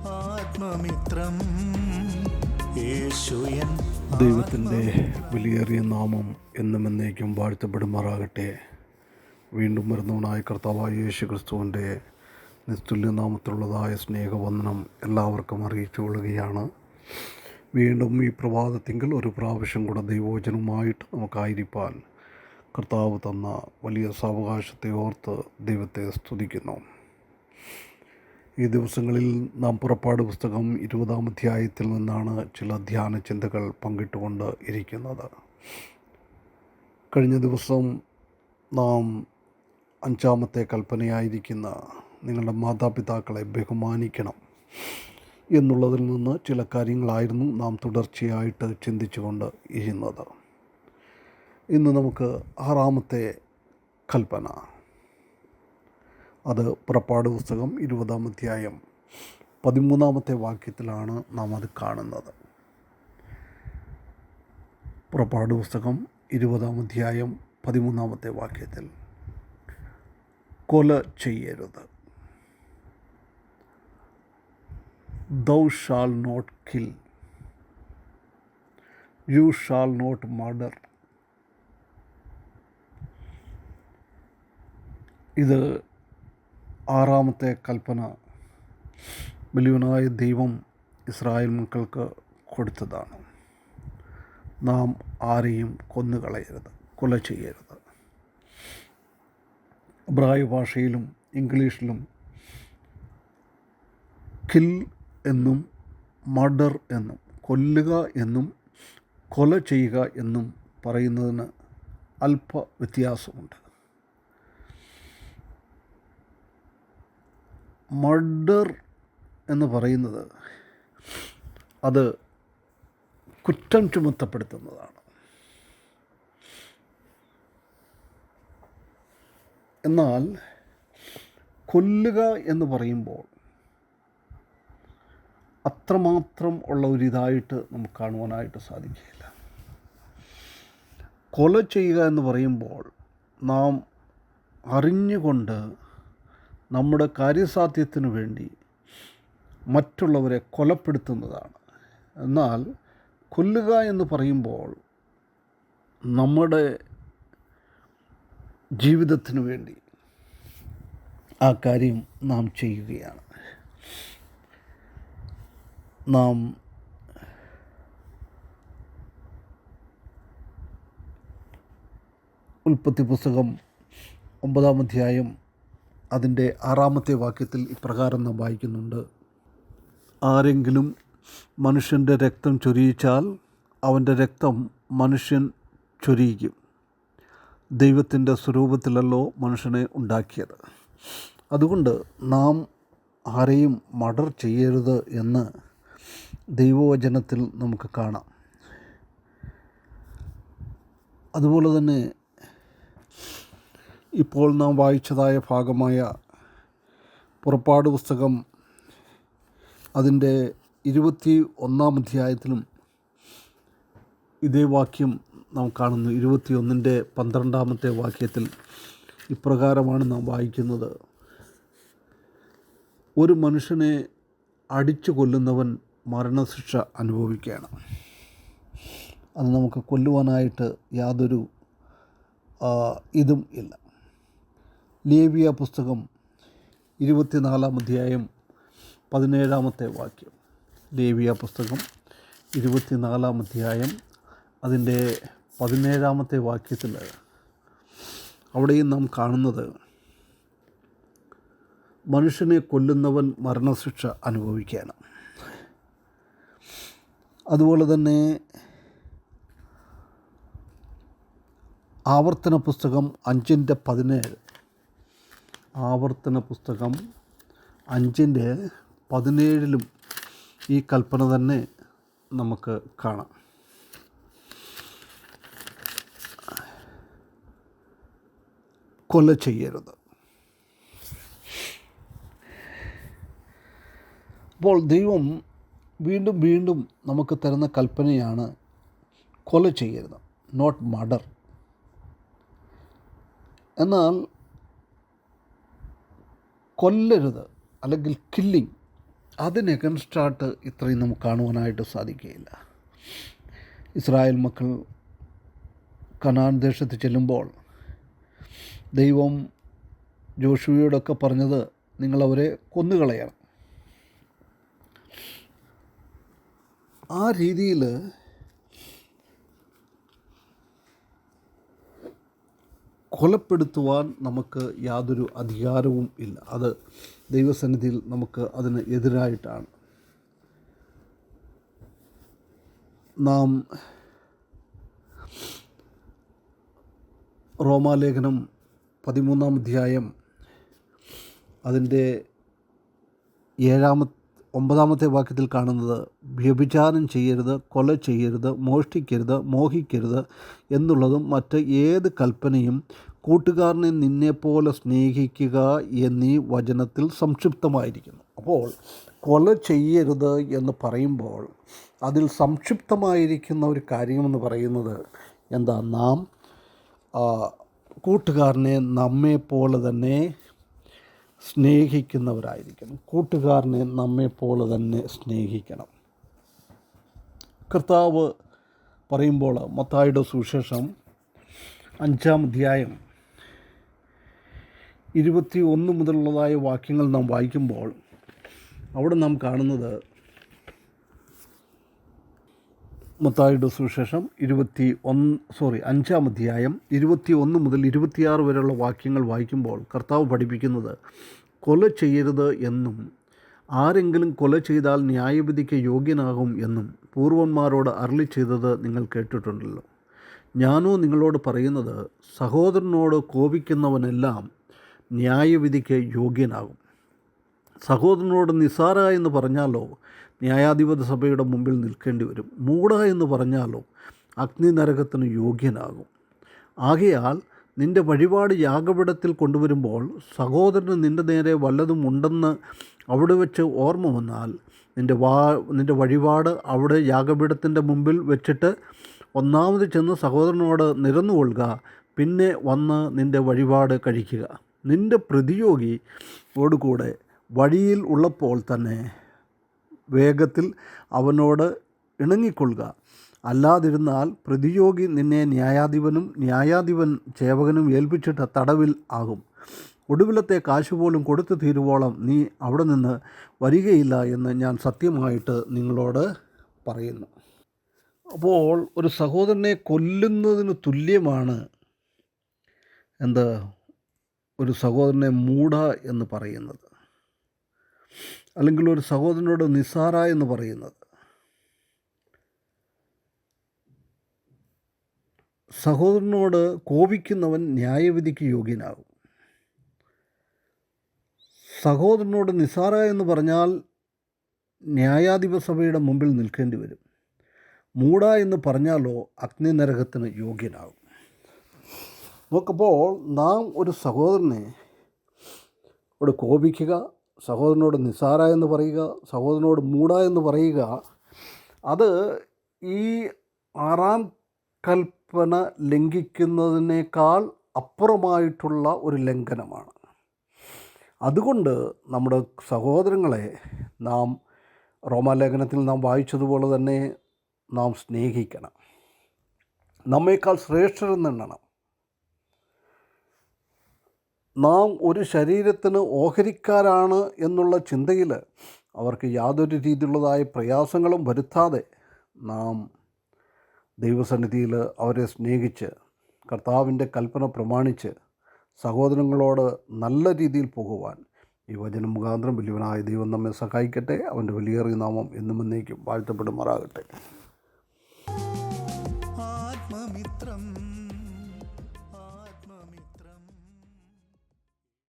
ആത്മമിത്രം യേശുയൻ. ദൈവത്തിൻ്റെ വിലയേറിയ നാമം എന്നും എന്നേക്കും വാഴ്ത്തപ്പെടുമാറാകട്ടെ. വീണ്ടും വരുന്നവനായ കർത്താവായ യേശു ക്രിസ്തുവിൻ്റെ നിസ്തുല്യ നാമത്തിലുള്ളതായ സ്നേഹവന്ദനം എല്ലാവർക്കും അറിയിച്ചു കൊള്ളുകയാണ്. വീണ്ടും ഈ പ്രഭാതത്തിങ്കിൽ ഒരു പ്രാവശ്യം കൂടെ ദൈവവചനവുമായിട്ട് നമുക്കായിരിക്കാൻ കർത്താവ് തന്ന വലിയ സാവകാശത്തെ ഓർത്ത് ദൈവത്തെ സ്തുതിക്കുന്നു. ഈ ദിവസങ്ങളിൽ നാം പുറപ്പാട് പുസ്തകം 20-ാം അധ്യായത്തിൽ നിന്നാണ് ചില ധ്യാന ചിന്തകൾ പങ്കിട്ടുകൊണ്ട് ഇരിക്കുന്നത്. കഴിഞ്ഞ ദിവസം നാം 5-ാമത്തെ കൽപ്പനയായിരിക്കുന്ന നിങ്ങളുടെ മാതാപിതാക്കളെ ബഹുമാനിക്കണം എന്നുള്ളതിൽ നിന്ന് ചില കാര്യങ്ങളായിരുന്നു നാം തുടർച്ചയായിട്ട് ചിന്തിച്ചുകൊണ്ട് ഇരുന്നത്. ഇന്ന് നമുക്ക് 6-ാമത്തെ കൽപ്പന, അത് പുറപ്പാട് പുസ്തകം 20-ാം അധ്യായം 13-ാമത്തെ വാക്യത്തിലാണ് നാം അത് കാണുന്നത്. പുറപ്പാട് പുസ്തകം 20-ാം അധ്യായം 13-ാമത്തെ വാക്യത്തിൽ, കൊല ചെയ്യരുത്. Thou shalt not kill. You shall not murder. ഇത് 6-ാമത്തെ കൽപ്പന വലിയവനായ ദൈവം ഇസ്രായേൽ മക്കൾക്ക് കൊടുത്തതാണ്. നാം ആരെയും കൊന്നുകളയരുത്, കൊല ചെയ്യരുത്. എബ്രായ ഭാഷയിലും ഇംഗ്ലീഷിലും കിൽ എന്നും മർഡർ എന്നും, കൊല്ലുക എന്നും കൊല ചെയ്യുക എന്നും പറയുന്നതിന് അല്പ വ്യത്യാസമുണ്ട്. മർഡർ എന്ന് പറയുന്നത് അത് കുറ്റം ചുമത്തപ്പെടുത്തുന്നതാണ്. എന്നാൽ കൊല്ലുക എന്ന് പറയുമ്പോൾ അത്രമാത്രം ഉള്ള ഒരിതായിട്ട് നമുക്ക് കാണുവാനായിട്ട് സാധിക്കുകയില്ല. കൊല ചെയ്യുക എന്ന് പറയുമ്പോൾ നാം അറിഞ്ഞുകൊണ്ട് നമ്മുടെ കാര്യസാധ്യത്തിനു വേണ്ടി മറ്റുള്ളവരെ കൊലപ്പെടുത്തുന്നതാണ്. എന്നാൽ കൊല്ലുക എന്ന് പറയുമ്പോൾ നമ്മുടെ ജീവിതത്തിനു വേണ്ടി ആ കാര്യം നാം ചെയ്യുകയാണ്. നാം ഉൽപ്പത്തി പുസ്തകം 9-ാം അധ്യായം അതിൻ്റെ 6-ാമത്തെ വാക്യത്തിൽ ഇപ്രകാരം നാം വായിക്കുന്നുണ്ട്: ആരെങ്കിലും മനുഷ്യൻ്റെ രക്തം ചൊരിയിച്ചാൽ അവൻ്റെ രക്തം മനുഷ്യൻ ചൊരിയിക്കും. ദൈവത്തിൻ്റെ സ്വരൂപത്തിലല്ലോ മനുഷ്യനെ ഉണ്ടാക്കിയത്. അതുകൊണ്ട് നാം ആരെയും മർഡർ ചെയ്യരുത് എന്ന് ദൈവവചനത്തിൽ നമുക്ക് കാണാം. അതുപോലെ തന്നെ ഇപ്പോൾ നാം വായിച്ചതായ ഭാഗമായ പുറപ്പാട് പുസ്തകം അതിൻ്റെ 21-ാം അധ്യായത്തിലും ഇതേ വാക്യം നാം കാണുന്നു. 21-ൻ്റെ 12-ാമത്തെ വാക്യത്തിൽ ഇപ്രകാരമാണ് നാം വായിക്കുന്നത്: ഒരു മനുഷ്യനെ അടിച്ചു കൊല്ലുന്നവൻ മരണശിക്ഷ അനുഭവിക്കുകയാണ്. അത് നമുക്ക് കൊല്ലുവാനായിട്ട് യാതൊരു ഇതും ഇല്ല. ലേവ്യ പുസ്തകം 24-ാം അധ്യായം 17-ാമത്തെ വാക്യം. ലേവ്യ പുസ്തകം 24-ാം അധ്യായം അതിൻ്റെ 17-ാമത്തെ വാക്യത്തിൽ അവിടെയും നാം കാണുന്നത്, മനുഷ്യനെ കൊല്ലുന്നവൻ മരണശിക്ഷ അനുഭവിക്കുകയാണ്. അതുപോലെ തന്നെ ആവർത്തന പുസ്തകം 5-ൻ്റെ 17, ആവർത്തന പുസ്തകം 5-ൻ്റെ 17-ലും ഈ കൽപ്പന തന്നെ നമുക്ക് കാണാം. കൊല ചെയ്യരുത്. അപ്പോൾ ദൈവം വീണ്ടും വീണ്ടും നമുക്ക് തരുന്ന കൽപ്പനയാണ് കൊല ചെയ്യരുത്, നോട്ട് മർഡർ. എന്നാൽ കൊല്ലരുത് അല്ലെങ്കിൽ കില്ലിങ്, അതിന് എഗൻസ്റ്റായിട്ട് ഇത്രയും നമുക്ക് കാണുവാനായിട്ട് സാധിക്കുകയില്ല. ഇസ്രായേൽ മക്കൾ കനാൻ ദേശത്ത് ചെല്ലുമ്പോൾ ദൈവം ജോഷുവയോടൊക്കെ പറഞ്ഞത് നിങ്ങളവരെ കൊന്നുകളയണം. ആ രീതിയിൽ കൊലപ്പെടുത്തുവാൻ നമുക്ക് യാതൊരു അധികാരവും ഇല്ല. അത് ദൈവസന്നിധിയിൽ നമുക്ക് അതിന് എതിരായിട്ടാണ്. നാം റോമാലേഖനം 13-ാം അധ്യായം അതിൻ്റെ 9-ാമത്തെ വാക്യത്തിൽ കാണുന്നത്, വ്യഭിചാരം ചെയ്യരുത്, കൊല ചെയ്യരുത്, മോഷ്ടിക്കരുത്, മോഹിക്കരുത് എന്നുള്ളതും മറ്റ് ഏത് കൽപ്പനയും കൂട്ടുകാരനെ നിന്നെപ്പോലെ സ്നേഹിക്കുക എന്നീ വചനത്തിൽ സംക്ഷിപ്തമായിരിക്കുന്നു. അപ്പോൾ കൊല ചെയ്യരുത് എന്ന് പറയുമ്പോൾ അതിൽ സംക്ഷിപ്തമായിരിക്കുന്ന ഒരു കാര്യമെന്ന് പറയുന്നത് എന്താ? നാം കൂട്ടുകാരനെ നമ്മെപ്പോലെ തന്നെ സ്നേഹിക്കുന്നവരായിരിക്കണം. കൂട്ടുകാരനെ നമ്മെപ്പോലെ തന്നെ സ്നേഹിക്കണം. കർത്താവ് പറയുമ്പോൾ മത്തായിയുടെ സുവിശേഷം 5-ാം അധ്യായം 21 മുതലുള്ളതായ വാക്യങ്ങൾ നാം വായിക്കുമ്പോൾ അവിടെ നാം കാണുന്നത്, മത്തായിയുടെ സുവിശേഷം 5-ാം അധ്യായം 21 മുതൽ 26 വരെയുള്ള വാക്യങ്ങൾ വായിക്കുമ്പോൾ കർത്താവ് പഠിപ്പിക്കുന്നത്, കൊല ചെയ്യരുത് എന്നും ആരെങ്കിലും കൊല ചെയ്താൽ ന്യായവിധിക്ക് യോഗ്യനാകും എന്നും പൂർവന്മാരോട് അരുളി ചെയ്തത് നിങ്ങൾ കേട്ടിട്ടുണ്ടല്ലോ. ഞാനോ നിങ്ങളോട് പറയുന്നത്, സഹോദരനോട് കോപിക്കുന്നവനെല്ലാം ന്യായവിധിക്ക് യോഗ്യനാകും. സഹോദരനോട് നിസാര എന്ന് പറഞ്ഞാലോ ന്യായാധിപതി സഭയുടെ മുമ്പിൽ നിൽക്കേണ്ടി വരും. മൂഢ എന്ന് പറഞ്ഞാലോ അഗ്നി നരകത്തിന് യോഗ്യനാകും. ആകയാൽ നിൻ്റെ വഴിപാട് യാഗപീഠത്തിൽ കൊണ്ടുവരുമ്പോൾ സഹോദരന് നിൻ്റെ നേരെ വല്ലതും ഉണ്ടെന്ന് അവിടെ വെച്ച് ഓർമ്മ വന്നാൽ നിൻ്റെ വഴിപാട് അവിടെ യാഗപീഠത്തിൻ്റെ മുമ്പിൽ വെച്ചിട്ട് ഒന്നാമത് ചെന്ന് സഹോദരനോട് നിരന്നുകൊള്ളുക. പിന്നെ വന്ന് നിൻ്റെ വഴിപാട് കഴിക്കുക. നിൻ്റെ പ്രതിയോഗിയോടുകൂടെ വഴിയിൽ ഉള്ളപ്പോൾ തന്നെ വേഗത്തിൽ അവനോട് ഇണങ്ങിക്കൊള്ളുക. അല്ലാതിരുന്നാൽ പ്രതിയോഗി നിന്നെ ന്യായാധിപൻ സേവകനും ഏൽപ്പിച്ചിട്ട് തടവിൽ ആകും. ഒടുവിലത്തെ കാശുപോലും കൊടുത്തു തീരുവോളം നീ അവിടെ നിന്ന് വരികയില്ല എന്ന് ഞാൻ സത്യമായിട്ട് നിങ്ങളോട് പറയുന്നു. അപ്പോൾ ഒരു സഹോദരനെ കൊല്ലുന്നതിന് തുല്യമാണ് ഒരു സഹോദരനെ മൂഢ എന്ന് പറയുന്നത്, അല്ലെങ്കിൽ ഒരു സഹോദരനോട് നിസാര എന്ന് പറയുന്നത്. സഹോദരനോട് കോപിക്കുന്നവൻ ന്യായവിധിക്ക് യോഗ്യനാകും. സഹോദരനോട് നിസാര എന്ന് പറഞ്ഞാൽ ന്യായാധിപ സഭയുടെ മുമ്പിൽ നിൽക്കേണ്ടി വരും. മൂഢ എന്ന് പറഞ്ഞാലോ അഗ്നി നരകത്തിന് യോഗ്യനാകും. നോക്കുമ്പോൾ നാം ഒരു സഹോദരനെ കോപിക്കുക, സഹോദരനോട് നിസാര എന്ന് പറയുക, സഹോദരനോട് മൂഢ എന്ന് പറയുക, അത് ഈ 6-ാം കൽപ്പന ലംഘിക്കുന്നതിനേക്കാൾ അപ്പുറമായിട്ടുള്ള ഒരു ലംഘനമാണ്. അതുകൊണ്ട് നമ്മുടെ സഹോദരങ്ങളെ നാം റോമാലേഖനത്തിൽ നാം വായിച്ചതുപോലെ തന്നെ നാം സ്നേഹിക്കണം. നമ്മേക്കാൾ ശ്രേഷ്ഠരെന്നെണ്ണണം. നാം ഒരു ശരീരത്തിന് ഓഹരിക്കാരാണ് എന്നുള്ള ചിന്തയിൽ അവർക്ക് യാതൊരു രീതിയിലുള്ളതായ പ്രയാസങ്ങളും വരുത്താതെ നാം ദൈവസന്നിധിയിൽ അവരെ സ്നേഹിച്ച് കർത്താവിൻ്റെ കൽപ്പന പ്രമാണിച്ച് സഹോദരങ്ങളോട് നല്ല രീതിയിൽ പോകുവാൻ ഈ വചനം മുഖാന്തരം വലിയവനായ ദൈവം നമ്മെ സഹായിക്കട്ടെ. അവൻ്റെ വലിയേറിയ നാമം എന്നും എന്നേക്കും വാഴ്ത്തപ്പെടുമാറാകട്ടെ.